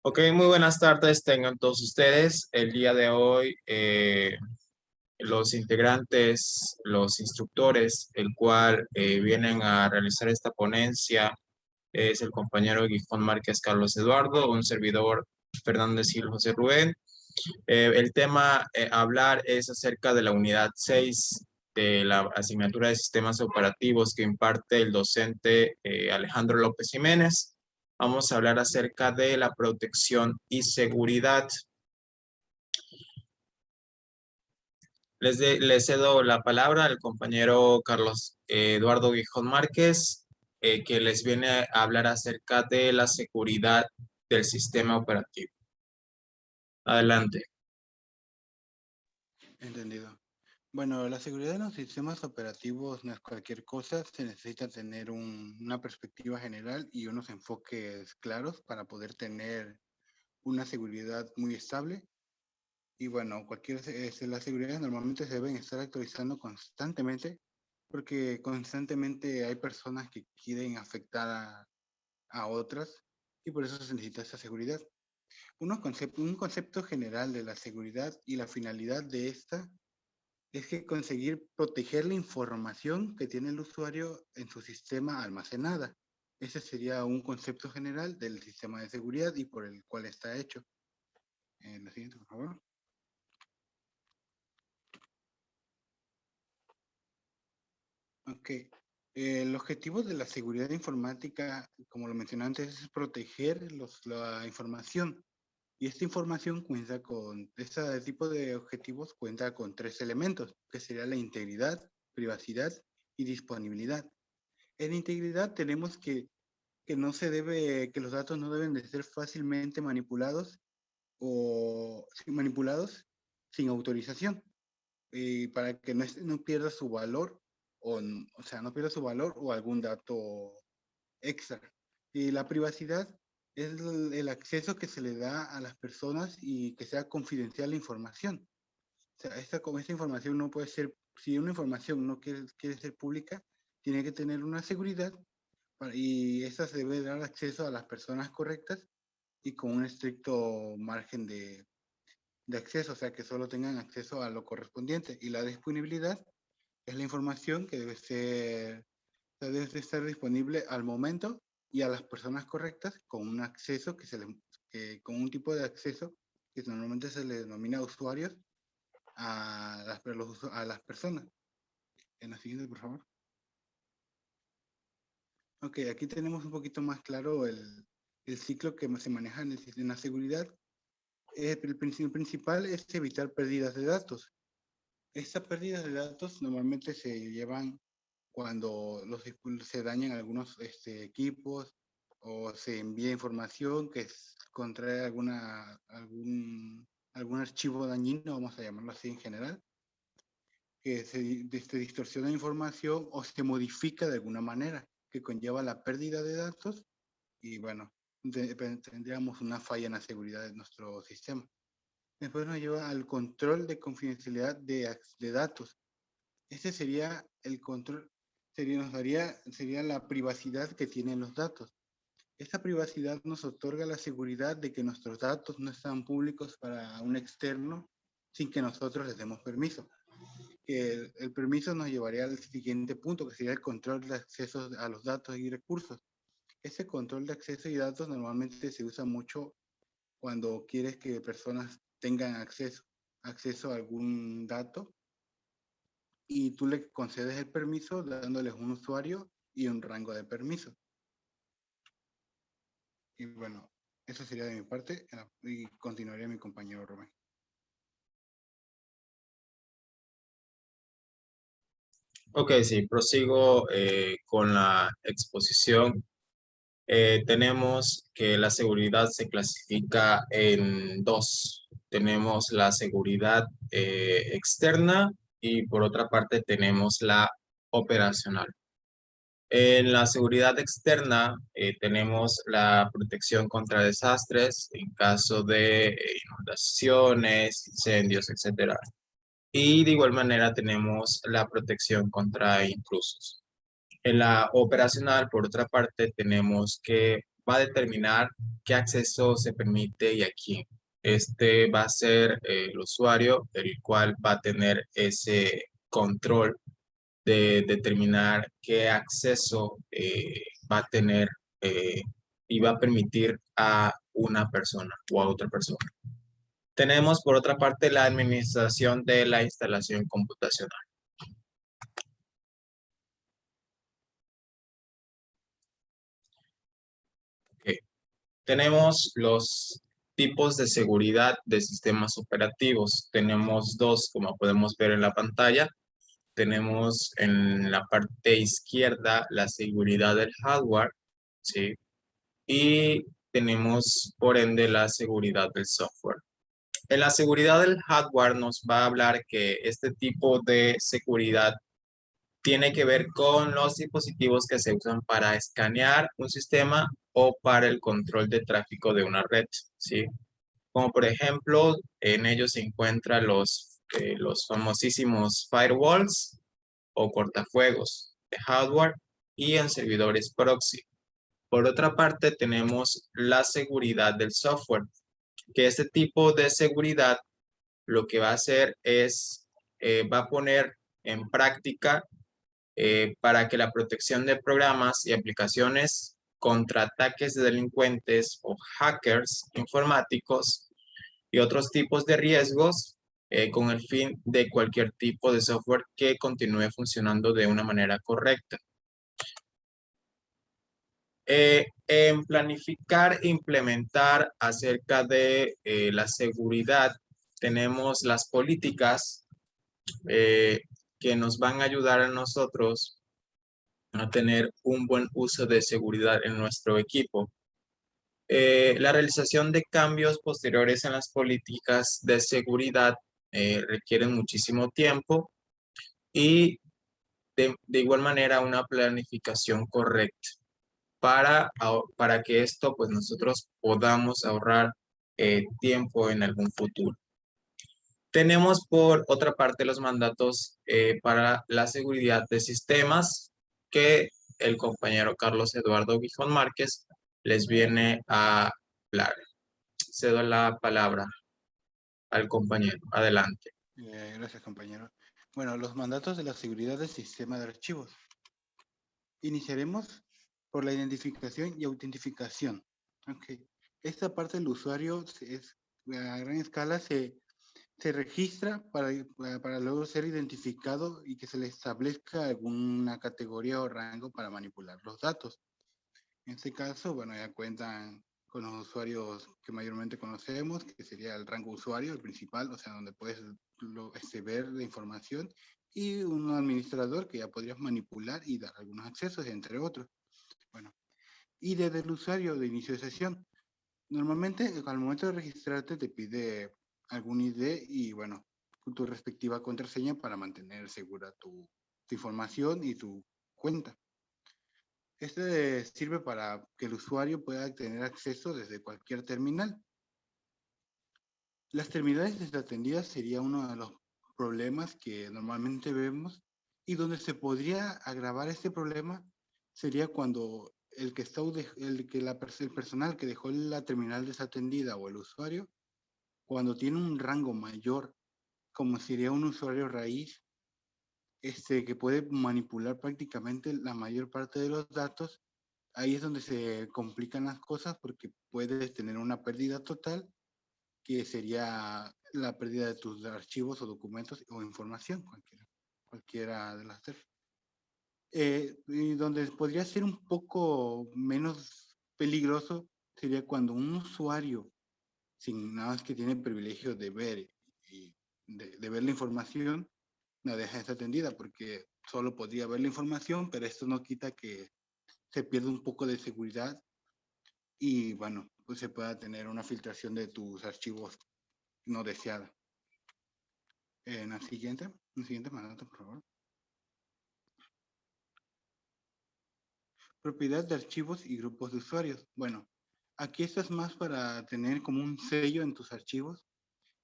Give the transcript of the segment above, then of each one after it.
Ok, muy buenas tardes tengan todos ustedes. El día de hoy, los integrantes, los instructores, el cual vienen a realizar esta ponencia, es el compañero Gijón Márquez Carlos Eduardo, un servidor Fernández Gil José Rubén. El tema a hablar es acerca de la unidad 6 de la asignatura de sistemas operativos que imparte el docente Alejandro López Jiménez. Vamos a hablar acerca de la protección y seguridad. Les cedo la palabra al compañero Carlos Eduardo Gijón Márquez, que les viene a hablar acerca de la seguridad del sistema operativo. Adelante. Entendido. Bueno, la seguridad en los sistemas operativos no es cualquier cosa, se necesita tener una perspectiva general y unos enfoques claros para poder tener una seguridad muy estable. Y bueno, las seguridades normalmente se deben estar actualizando constantemente, porque constantemente hay personas que quieren afectar a otras y por eso se necesita esa seguridad. Un concepto general de la seguridad y la finalidad de esta es que conseguir proteger la información que tiene el usuario en su sistema almacenada. Ese sería un concepto general del sistema de seguridad y por el cual está hecho. La siguiente, por favor. Ok. El objetivo de la seguridad informática, como lo mencioné antes, es proteger la información. Y esta información este tipo de objetivos cuenta con 3 elementos, que sería la integridad, privacidad y disponibilidad. En integridad tenemos que los datos no deben de ser fácilmente manipulados manipulados sin autorización, para que no pierda su valor no pierda su valor o algún dato extra. Y la privacidad es el acceso que se le da a las personas y que sea confidencial la información. O sea, esta información no puede ser, si una información no quiere ser pública, tiene que tener una seguridad y esta se debe dar acceso a las personas correctas y con un estricto margen de acceso, o sea, que solo tengan acceso a lo correspondiente. Y la disponibilidad es la información que debe estar disponible al momento y a las personas correctas con un acceso con un tipo de acceso que normalmente se le denomina usuarios a las personas. En la siguiente, por favor. Ok, aquí tenemos un poquito más claro el ciclo que se maneja en la seguridad. El principal es evitar pérdidas de datos. Estas pérdidas de datos normalmente se llevan cuando se dañan algunos equipos o se envía información que contrae algún archivo dañino, vamos a llamarlo así en general, que se distorsiona información o se modifica de alguna manera, que conlleva la pérdida de datos y bueno, tendríamos una falla en la seguridad de nuestro sistema. Después nos lleva al control de confidencialidad de datos. Este sería el control, sería la privacidad que tienen los datos. Esta privacidad nos otorga la seguridad de que nuestros datos no están públicos para un externo sin que nosotros les demos permiso. Que el permiso nos llevaría al siguiente punto, que sería el control de acceso a los datos y recursos. Ese control de acceso y datos normalmente se usa mucho cuando quieres que personas tengan acceso a algún dato y tú le concedes el permiso dándoles un usuario y un rango de permiso. Y bueno, eso sería de mi parte y continuaría mi compañero Rubén. Ok, sí, prosigo con la exposición. Tenemos que la seguridad se clasifica en dos. Tenemos la seguridad externa y por otra parte tenemos la operacional. En la seguridad externa tenemos la protección contra desastres en caso de inundaciones, incendios, etcétera. Y de igual manera tenemos la protección contra intrusos. En la operacional, por otra parte, tenemos que va a determinar qué acceso se permite y a quién. Este va a ser el usuario, el cual va a tener ese control de determinar qué acceso va a tener y va a permitir a una persona o a otra persona. Tenemos por otra parte la administración de la instalación computacional. Ok. Tenemos los tipos de seguridad de sistemas operativos. Tenemos dos, como podemos ver en la pantalla. Tenemos en la parte izquierda la seguridad del hardware, ¿sí? Y tenemos, por ende, la seguridad del software. En la seguridad del hardware nos va a hablar que este tipo de seguridad tiene que ver con los dispositivos que se usan para escanear un sistema o para el control de tráfico de una red, ¿sí? Como por ejemplo, en ellos se encuentran los famosísimos firewalls o cortafuegos de hardware y en servidores proxy. Por otra parte, tenemos la seguridad del software, que este tipo de seguridad lo que va a hacer es, va a poner en práctica para que la protección de programas y aplicaciones contra ataques de delincuentes o hackers informáticos y otros tipos de riesgos con el fin de cualquier tipo de software que continúe funcionando de una manera correcta. En planificar e implementar acerca de la seguridad, tenemos las políticas eh, que nos van a ayudar a nosotros a tener un buen uso de seguridad en nuestro equipo. La realización de cambios posteriores en las políticas de seguridad requieren muchísimo tiempo y de igual manera una planificación correcta para que esto pues nosotros podamos ahorrar tiempo en algún futuro. Tenemos por otra parte los mandatos para la seguridad de sistemas que el compañero Carlos Eduardo Gijón Márquez les viene a hablar. Cedo la palabra al compañero. Adelante. Gracias, compañero. Bueno, los mandatos de la seguridad del sistema de archivos. Iniciaremos por la identificación y autentificación. Okay. Esta parte del usuario a gran escala se registra para luego ser identificado y que se le establezca alguna categoría o rango para manipular los datos. En este caso, bueno, ya cuentan con los usuarios que mayormente conocemos, que sería el rango usuario, el principal, o sea, donde puedes ver la información, y un administrador que ya podrías manipular y dar algunos accesos, entre otros. Bueno, y desde el usuario de inicio de sesión. Normalmente, al momento de registrarte, te pide algún ID y, bueno, tu respectiva contraseña para mantener segura tu información y tu cuenta. Este sirve para que el usuario pueda tener acceso desde cualquier terminal. Las terminales desatendidas sería uno de los problemas que normalmente vemos y donde se podría agravar este problema sería cuando el personal que dejó la terminal desatendida o el usuario, cuando tiene un rango mayor, como sería un usuario raíz, que puede manipular prácticamente la mayor parte de los datos. Ahí es donde se complican las cosas porque puedes tener una pérdida total, que sería la pérdida de tus archivos o documentos o información, cualquiera de las tres. Y donde podría ser un poco menos peligroso sería cuando un usuario, sin nada más que tiene el privilegio de ver y de ver la información, la deja desatendida porque solo podría ver la información, pero esto no quita que se pierda un poco de seguridad y, bueno, pues se pueda tener una filtración de tus archivos no deseada. En la siguiente mandato, por favor. Propiedad de archivos y grupos de usuarios. Bueno, aquí esto es más para tener como un sello en tus archivos,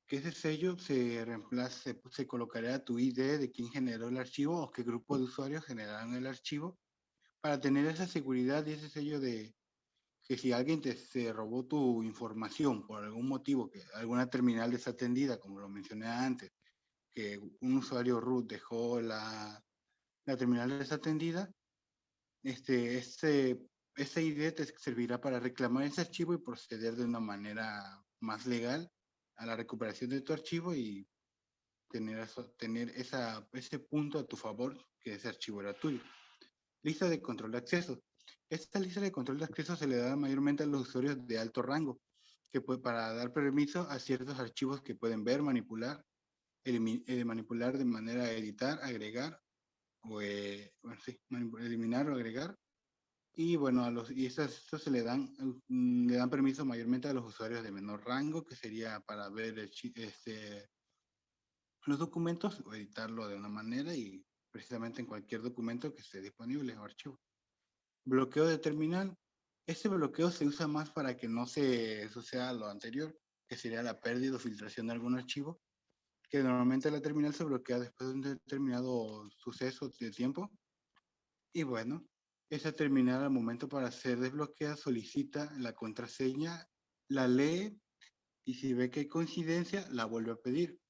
que ese sello se colocará tu ID de quién generó el archivo o qué grupo de usuarios generaron el archivo. para tener esa seguridad y ese sello de que si alguien se robó tu información por algún motivo, que alguna terminal desatendida, como lo mencioné antes, que un usuario root dejó la terminal desatendida, ese ID te servirá para reclamar ese archivo y proceder de una manera más legal a la recuperación de tu archivo y tener ese punto a tu favor, que ese archivo era tuyo. Lista de control de acceso. Esta lista de control de acceso se le da mayormente a los usuarios de alto rango, para dar permiso a ciertos archivos que pueden ver, manipular, manipular de manera editar, agregar, o eliminar o agregar. Y bueno, estos se le dan permiso mayormente a los usuarios de menor rango, que sería para ver los documentos o editarlo de una manera y precisamente en cualquier documento que esté disponible o archivo. Bloqueo de terminal. Este bloqueo se usa más para que no se suceda lo anterior, que sería la pérdida o filtración de algún archivo, que normalmente la terminal se bloquea después de un determinado suceso de tiempo. Y bueno, esa terminal al momento para ser desbloqueada solicita la contraseña, la lee y si ve que hay coincidencia, la vuelve a pedir.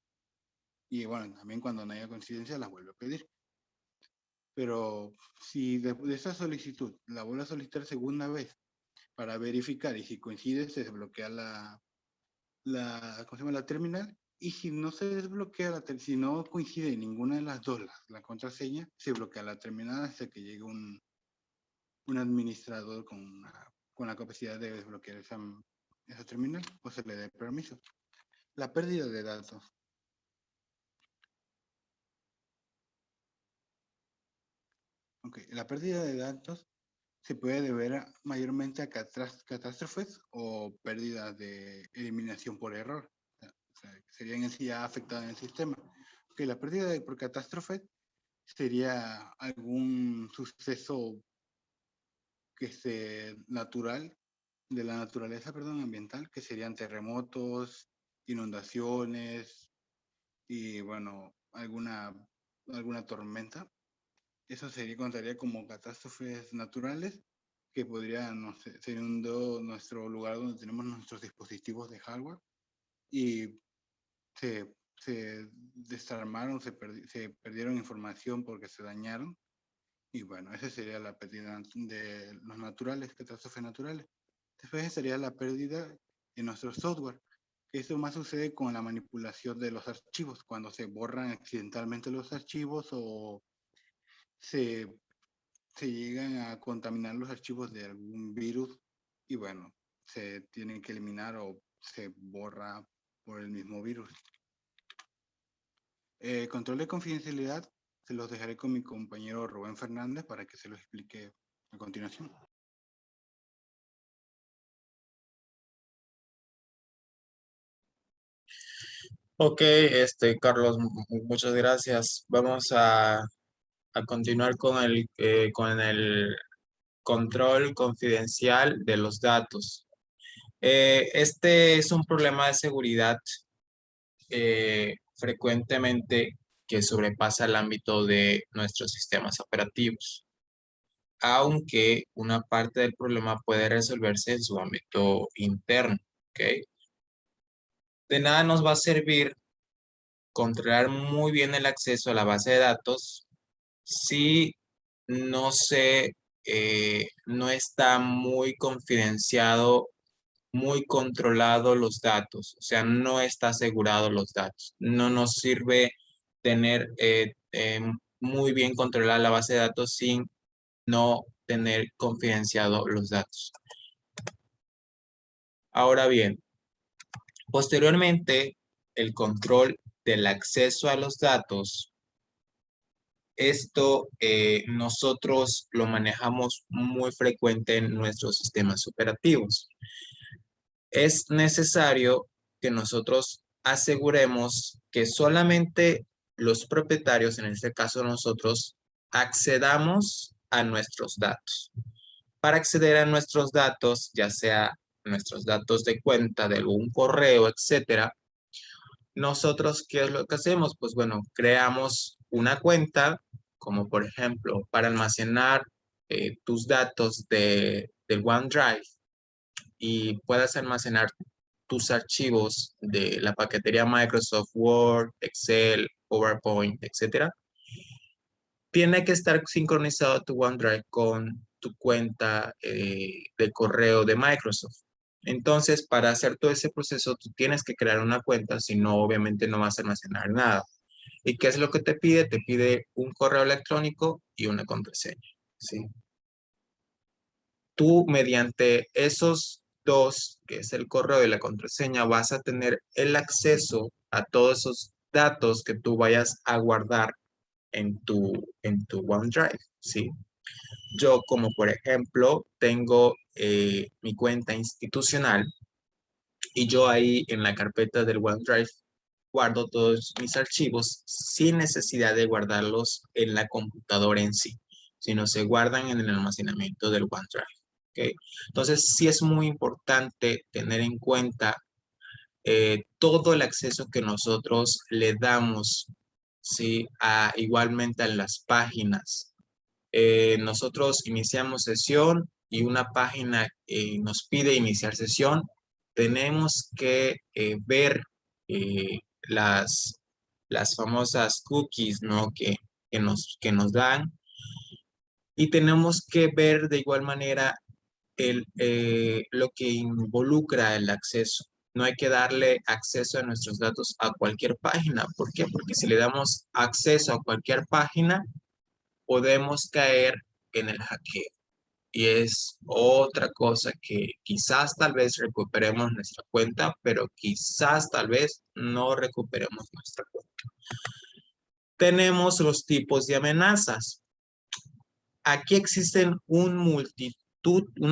Y bueno, también cuando no haya coincidencia, la vuelve a pedir. Pero si de esa solicitud la vuelve a solicitar segunda vez para verificar y si coincide, se desbloquea ¿cómo se llama? La terminal. Y si no se desbloquea, si no coincide ninguna de las dos, la contraseña, se bloquea la terminal hasta que llegue un administrador con la capacidad de desbloquear esa terminal o se le dé permiso. La pérdida de datos. Okay. La pérdida de datos se puede deber mayormente a catástrofes o pérdidas de eliminación por error. O sea, serían en sí ya afectadas en el sistema. Okay, la pérdida por catástrofe sería algún suceso que sea natural, de la naturaleza, perdón, ambiental, que serían terremotos, inundaciones y, bueno, alguna tormenta. Eso contaría como catástrofes naturales que podrían, no sé, se inundó nuestro lugar donde tenemos nuestros dispositivos de hardware y se desarmaron, se perdieron información porque se dañaron. Y bueno, esa sería la pérdida de los naturales, catástrofes naturales. Después sería la pérdida de nuestro software. Eso más sucede con la manipulación de los archivos, cuando se borran accidentalmente los archivos o se llegan a contaminar los archivos de algún virus y bueno, se tienen que eliminar o se borra por el mismo virus. Control de confidencialidad se los dejaré con mi compañero Rubén Fernández para que se lo explique a continuación. Ok, Carlos, muchas gracias. Vamos a continuar con el control confidencial de los datos. Este es un problema de seguridad frecuentemente que sobrepasa el ámbito de nuestros sistemas operativos, aunque una parte del problema puede resolverse en su ámbito interno, ¿ok? De nada nos va a servir controlar muy bien el acceso a la base de datos si no está muy confidenciado, muy controlado los datos, o sea, no está asegurado los datos. No nos sirve tener muy bien controlada la base de datos sin no tener confidenciado los datos. Ahora bien, posteriormente, el control del acceso a los datos, esto nosotros lo manejamos muy frecuente en nuestros sistemas operativos. Es necesario que nosotros aseguremos que solamente los propietarios, en este caso nosotros, accedamos a nuestros datos. Para acceder a nuestros datos, ya sea nuestros datos de cuenta, de algún correo, etcétera, nosotros, ¿qué es lo que hacemos? Pues bueno, creamos una cuenta, como por ejemplo, para almacenar tus datos del OneDrive y puedas almacenar tus archivos de la paquetería Microsoft Word, Excel, PowerPoint, etcétera, tiene que estar sincronizado tu OneDrive con tu cuenta de correo de Microsoft. Entonces, para hacer todo ese proceso, tú tienes que crear una cuenta, si no, obviamente no vas a almacenar nada. ¿Y qué es lo que te pide? Te pide un correo electrónico y una contraseña, ¿sí? Tú, mediante esos dos, que es el correo y la contraseña, vas a tener el acceso a todos esos datos que tú vayas a guardar en tu OneDrive, ¿sí? Yo, como por ejemplo, tengo mi cuenta institucional y yo ahí en la carpeta del OneDrive guardo todos mis archivos sin necesidad de guardarlos en la computadora en sí, sino se guardan en el almacenamiento del OneDrive. ¿Okay? Entonces, sí es muy importante tener en cuenta todo el acceso que nosotros le damos, ¿sí? Igualmente a las páginas. Nosotros iniciamos sesión y una página nos pide iniciar sesión. Tenemos que ver las famosas cookies, ¿no? que nos dan y tenemos que ver de igual manera lo que involucra el acceso. No hay que darle acceso a nuestros datos a cualquier página. ¿Por qué? Porque si le damos acceso a cualquier página, podemos caer en el hackeo. Y es otra cosa que quizás tal vez recuperemos nuestra cuenta, pero quizás tal vez no recuperemos nuestra cuenta. Tenemos los tipos de amenazas. Aquí existen una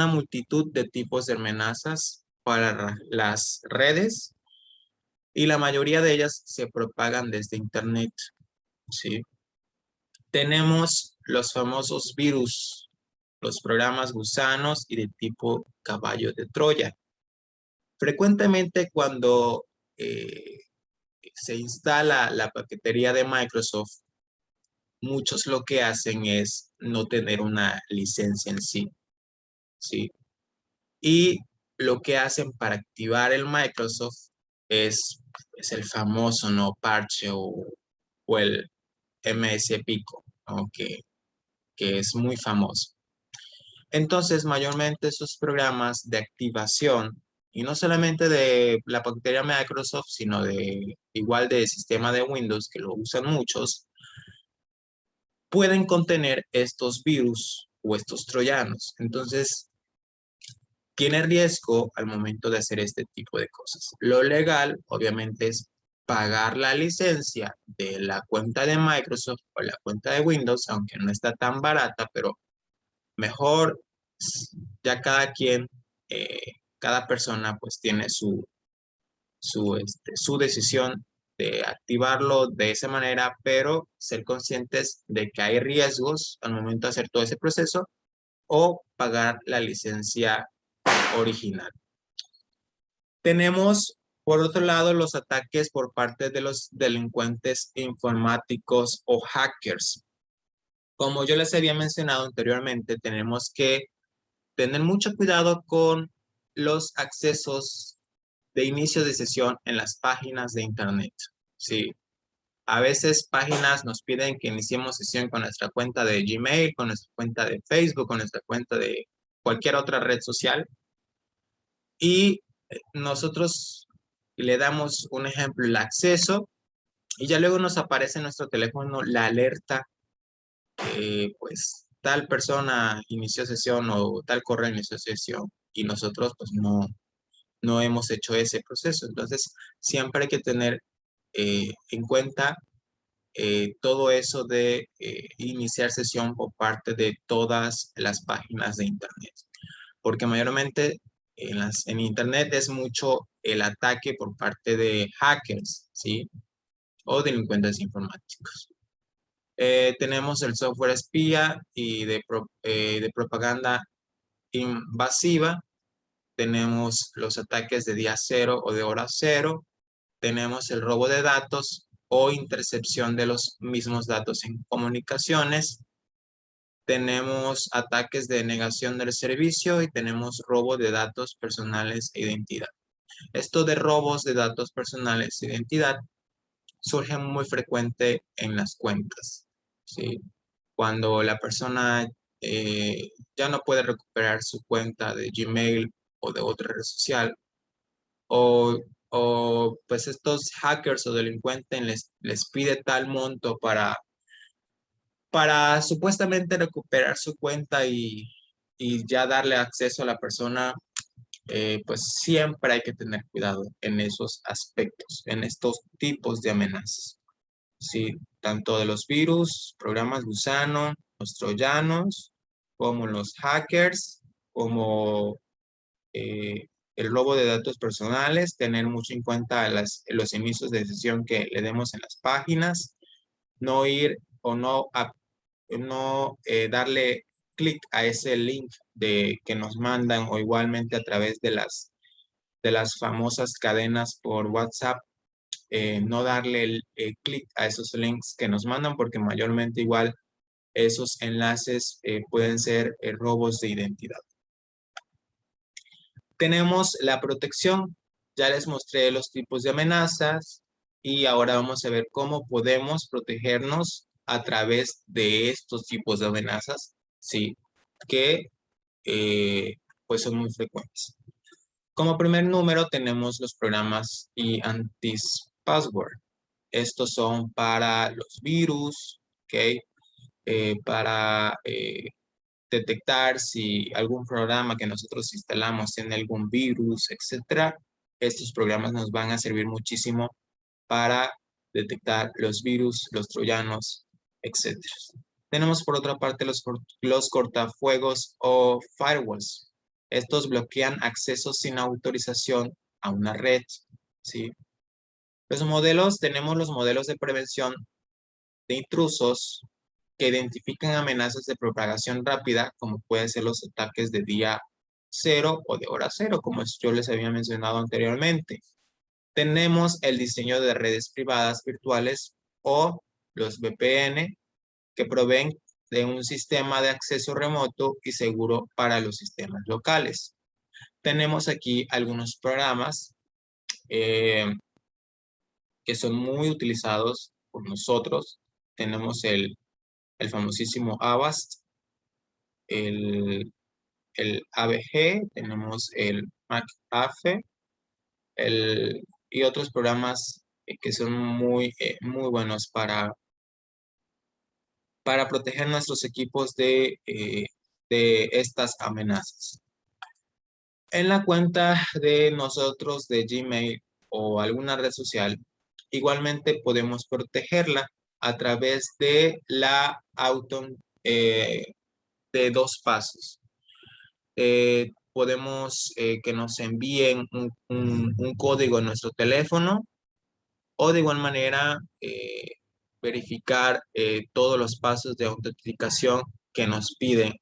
multitud de tipos de amenazas para las redes y la mayoría de ellas se propagan desde Internet, ¿sí? Tenemos los famosos virus, los programas gusanos y de tipo caballo de Troya. Frecuentemente cuando eh, se instala la paquetería de Microsoft, muchos lo que hacen es no tener una licencia en sí, ¿sí? Y lo que hacen para activar el Microsoft es el famoso, ¿no? Parche o el MS Pico, ¿no? Que es muy famoso. Entonces, mayormente esos programas de activación, y no solamente de la paquetería Microsoft, sino igual de sistema de Windows, que lo usan muchos, pueden contener estos virus o estos troyanos. Entonces, tiene riesgo al momento de hacer este tipo de cosas. Lo legal, obviamente, es pagar la licencia de la cuenta de Microsoft o la cuenta de Windows, aunque no está tan barata, pero mejor ya cada quien, eh, cada persona pues tiene su decisión de activarlo de esa manera, pero ser conscientes de que hay riesgos al momento de hacer todo ese proceso o pagar la licencia original. Tenemos, por otro lado, los ataques por parte de los delincuentes informáticos o hackers. Como yo les había mencionado anteriormente, tenemos que tener mucho cuidado con los accesos de inicio de sesión en las páginas de Internet. Sí, a veces páginas nos piden que iniciemos sesión con nuestra cuenta de Gmail, con nuestra cuenta de Facebook, con nuestra cuenta de cualquier otra red social. Y nosotros le damos un ejemplo, el acceso, y ya luego nos aparece en nuestro teléfono la alerta, pues tal persona inició sesión o tal correo inició sesión, y nosotros pues no hemos hecho ese proceso. Entonces, siempre hay que tener en cuenta todo eso de iniciar sesión por parte de todas las páginas de Internet. Porque mayormente en Internet es mucho el ataque por parte de hackers, ¿sí? O delincuentes informáticos. Tenemos el software espía y de propaganda invasiva. Tenemos los ataques de día cero o de hora cero. Tenemos el robo de datos o intercepción de los mismos datos en comunicaciones. tenemos ataques de negación del servicio y tenemos robo de datos personales e identidad. Esto de robos de datos personales e identidad surge muy frecuente en las cuentas, ¿sí? Cuando la persona ya no puede recuperar su cuenta de Gmail o de otra red social, o, pues estos hackers o delincuentes les pide tal monto para supuestamente recuperar su cuenta y ya darle acceso a la persona, pues siempre hay que tener cuidado en esos aspectos, en estos tipos de amenazas. Sí, tanto de los virus, programas gusano, los troyanos, como los hackers, como el robo de datos personales, tener mucho en cuenta los inicios de sesión que le demos en las páginas, no ir o no darle clic a ese link que nos mandan o igualmente a través de las famosas cadenas por WhatsApp, no darle el clic a esos links que nos mandan porque mayormente igual esos enlaces pueden ser robos de identidad. Tenemos la protección. Ya les mostré los tipos de amenazas y ahora vamos a ver cómo podemos protegernos a través de estos tipos de amenazas, ¿sí? Que pues son muy frecuentes. Como primer número tenemos los programas y anti-password. Estos son para los virus, ¿ok? Para detectar si algún programa que nosotros instalamos tiene algún virus, etcétera. Estos programas nos van a servir muchísimo para detectar los virus, los troyanos, etcétera. Tenemos por otra parte los cortafuegos o firewalls. Estos bloquean accesos sin autorización a una red, ¿sí? Tenemos los modelos de prevención de intrusos que identifican amenazas de propagación rápida, como pueden ser los ataques de día cero o de hora cero, como yo les había mencionado anteriormente. Tenemos el diseño de redes privadas virtuales o los VPN, que proveen de un sistema de acceso remoto y seguro para los sistemas locales. Tenemos aquí algunos programas que son muy utilizados por nosotros. Tenemos el famosísimo Avast, el ABG, tenemos el McAfee, y otros programas que son muy buenos para proteger nuestros equipos de estas amenazas. En la cuenta de nosotros de Gmail o alguna red social, igualmente podemos protegerla a través de la de 2 pasos. Podemos que nos envíen un código en nuestro teléfono o de igual manera verificar todos los pasos de autenticación que nos piden,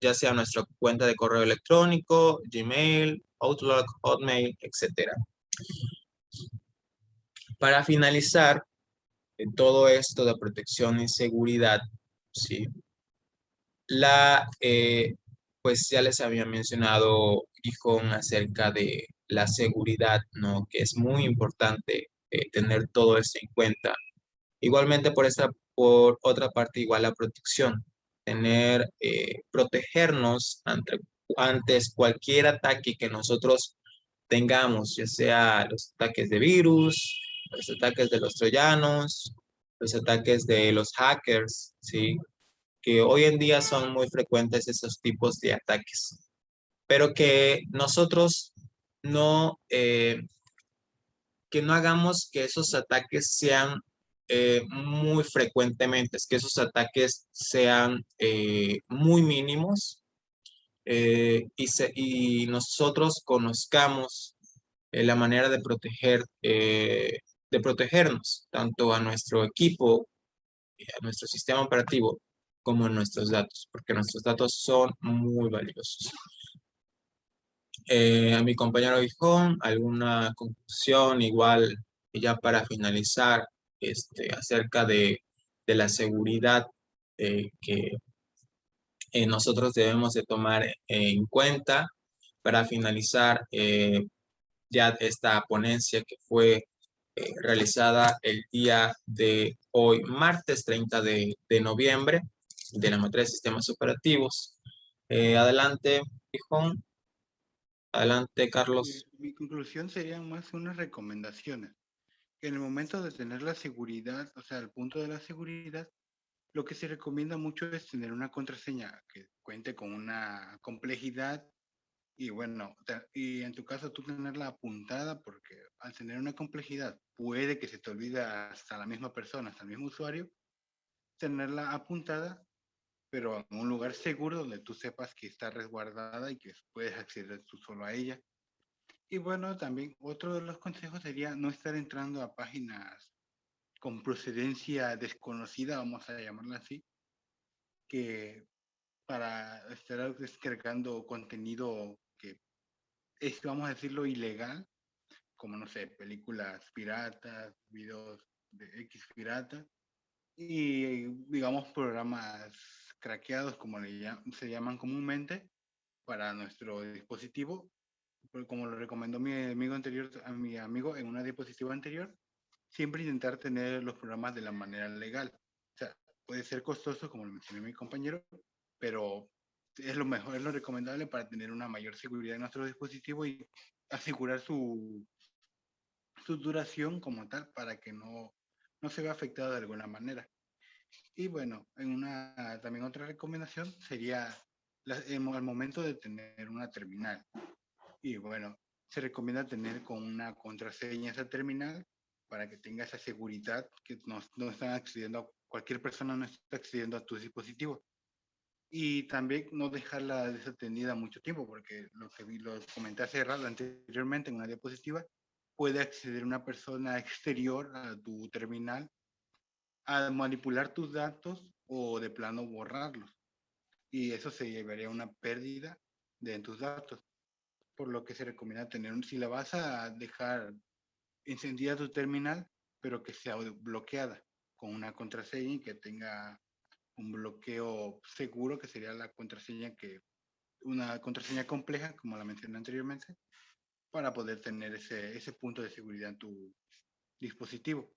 ya sea nuestra cuenta de correo electrónico, Gmail, Outlook, Hotmail, etc. Para finalizar, todo esto de protección y seguridad, ¿sí? Pues ya les había mencionado, Gijón, acerca de la seguridad, ¿no? Que es muy importante tener todo esto en cuenta. Igualmente por otra parte, igual la protección, protegernos antes cualquier ataque que nosotros tengamos, ya sea los ataques de virus, los ataques de los troyanos, los ataques de los hackers, ¿sí? Que hoy en día son muy frecuentes esos tipos de ataques, pero que nosotros no, que no hagamos que esos ataques sean muy frecuentemente, que esos ataques sean muy mínimos y nosotros conozcamos la manera de protegernos, tanto a nuestro equipo, a nuestro sistema operativo, como en nuestros datos, porque nuestros datos son muy valiosos. A mi compañero Gijón, ¿alguna conclusión igual ya para finalizar acerca de la seguridad que nosotros debemos de tomar en cuenta para finalizar ya esta ponencia que fue realizada el día de hoy, martes 30 de noviembre, de la materia de sistemas operativos. Adelante, Gijón. Adelante, Carlos. Mi conclusión serían más unas recomendaciones. En el momento de tener la seguridad, o sea, el punto de la seguridad, lo que se recomienda mucho es tener una contraseña que cuente con una complejidad y bueno, y en tu caso tú tenerla apuntada porque al tener una complejidad puede que se te olvide hasta la misma persona, hasta el mismo usuario, tenerla apuntada, pero en un lugar seguro donde tú sepas que está resguardada y que puedes acceder tú solo a ella. Y bueno, también otro de los consejos sería no estar entrando a páginas con procedencia desconocida, vamos a llamarla así, que para estar descargando contenido que es, vamos a decirlo, ilegal, como no sé, películas piratas, videos de X pirata y digamos programas craqueados como se llaman comúnmente para nuestro dispositivo, como lo recomendó mi amigo anterior, a mi amigo en una diapositiva anterior, siempre intentar tener los programas de la manera legal. O sea, puede ser costoso, como lo mencionó mi compañero, pero es lo mejor, es lo recomendable para tener una mayor seguridad en nuestro dispositivo y asegurar su duración como tal para que no se vea afectado de alguna manera. Y bueno, también otra recomendación sería al momento de tener una terminal. Y bueno, se recomienda tener con una contraseña esa terminal para que tenga esa seguridad que no están accediendo, cualquier persona no está accediendo a tu dispositivo. Y también no dejarla desatendida mucho tiempo, porque lo comenté anteriormente en una diapositiva, puede acceder una persona exterior a tu terminal a manipular tus datos o de plano borrarlos. Y eso se llevaría a una pérdida de tus datos. Por lo que se recomienda tener, si la vas a dejar encendida tu terminal, pero que sea bloqueada con una contraseña y que tenga un bloqueo seguro, que sería una contraseña compleja, como la mencioné anteriormente, para poder tener ese punto de seguridad en tu dispositivo.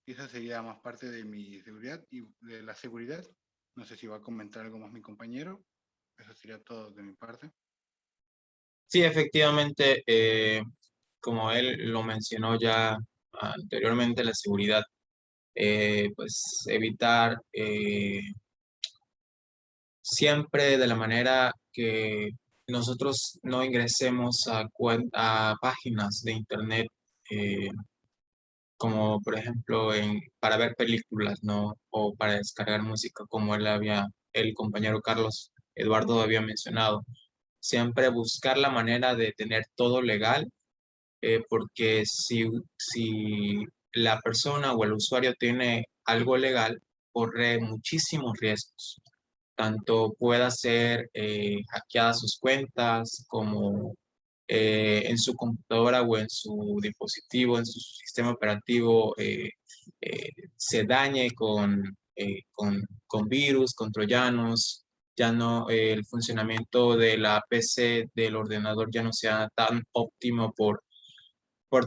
Y esa sería más parte de mi seguridad y de la seguridad. No sé si va a comentar algo más mi compañero. Eso sería todo de mi parte. Sí, efectivamente, como él lo mencionó ya anteriormente, la seguridad, pues evitar siempre de la manera que nosotros no ingresemos a páginas de internet, eh, como por ejemplo para ver películas, ¿no? O para descargar música, como el compañero Carlos Eduardo había mencionado. Siempre buscar la manera de tener todo legal, porque si la persona o el usuario tiene algo legal, corre muchísimos riesgos. Tanto pueda ser hackeadas sus cuentas como en su computadora o en su dispositivo, en su sistema operativo, se dañe con virus, con troyanos, ya no, el funcionamiento de la PC, del ordenador ya no sea tan óptimo por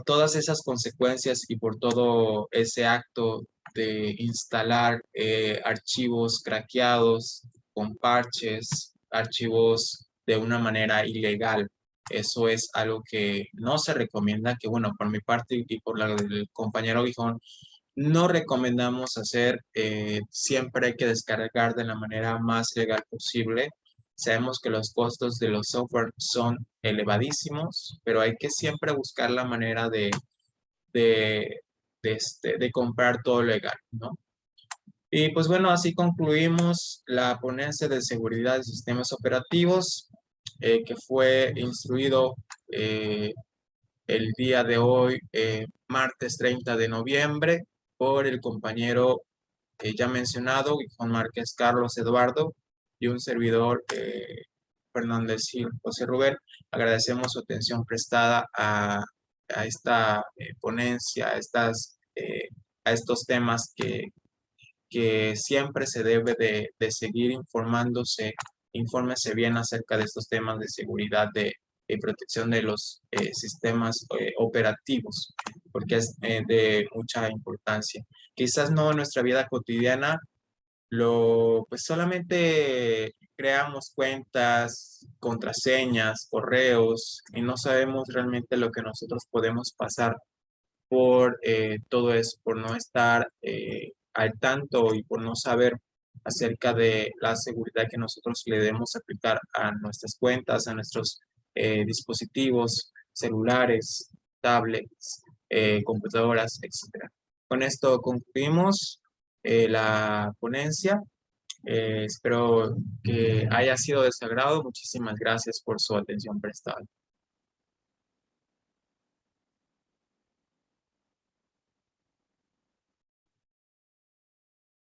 todas esas consecuencias y por todo ese acto de instalar archivos craqueados con parches, archivos de una manera ilegal. Eso es algo que no se recomienda, que bueno, por mi parte y por la del compañero Gijón, no recomendamos hacer. Siempre hay que descargar de la manera más legal posible. Sabemos que los costos de los software son elevadísimos, pero hay que siempre buscar la manera de, de comprar todo legal, ¿no? Y pues bueno, así concluimos la ponencia de seguridad de sistemas operativos, que fue instruido eh, el día de hoy, martes 30 de noviembre, por el compañero ya mencionado, Juan Márquez Carlos Eduardo, y un servidor, Fernández Gil José Rubén. Agradecemos su atención prestada a esta ponencia, a estos temas que siempre se debe de seguir informándose, infórmese bien acerca de estos temas de seguridad y protección de los sistemas operativos, porque es de mucha importancia. Quizás no en nuestra vida cotidiana, pues solamente creamos cuentas, contraseñas, correos, y no sabemos realmente lo que nosotros podemos pasar por todo eso, por no estar al tanto y por no saber acerca de la seguridad que nosotros le debemos aplicar a nuestras cuentas, a nuestros dispositivos celulares, tablets, computadoras, etcétera. Con esto concluimos la ponencia. Espero que haya sido de su agrado. Muchísimas gracias por su atención prestada.